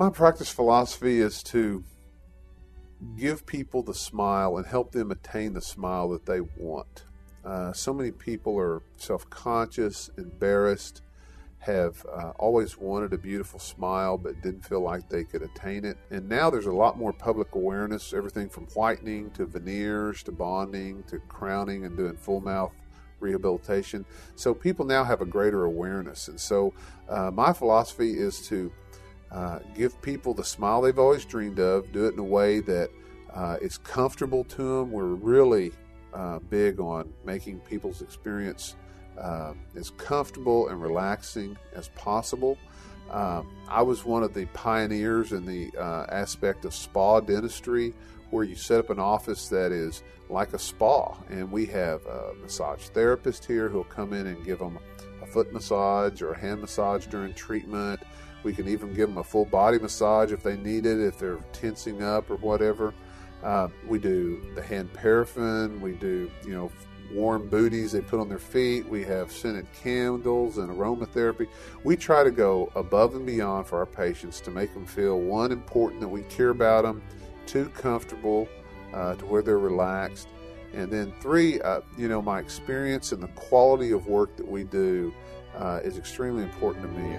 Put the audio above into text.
My practice philosophy is to give people the smile and help them attain the smile that they want. So many people are self-conscious, embarrassed, have always wanted a beautiful smile but didn't feel like they could attain it. And now there's a lot more public awareness, everything from whitening to veneers to bonding to crowning and doing full mouth rehabilitation. So people now have a greater awareness. And so my philosophy is to give people the smile they've always dreamed of, do it in a way that is comfortable to them. We're really big on making people's experience as comfortable and relaxing as possible. I was one of the pioneers in the aspect of spa dentistry, where you set up an office that is like a spa, and we have a massage therapist here who'll come in and give them a foot massage or a hand massage during treatment. We can even give them a full body massage if they need it, if they're tensing up or whatever. We do the hand paraffin. We do, warm booties they put on their feet. We have scented candles and aromatherapy. We try to go above and beyond for our patients to make them feel, one, important that we care about them, two, comfortable to where they're relaxed, and then three, my experience and the quality of work that we do is extremely important to me.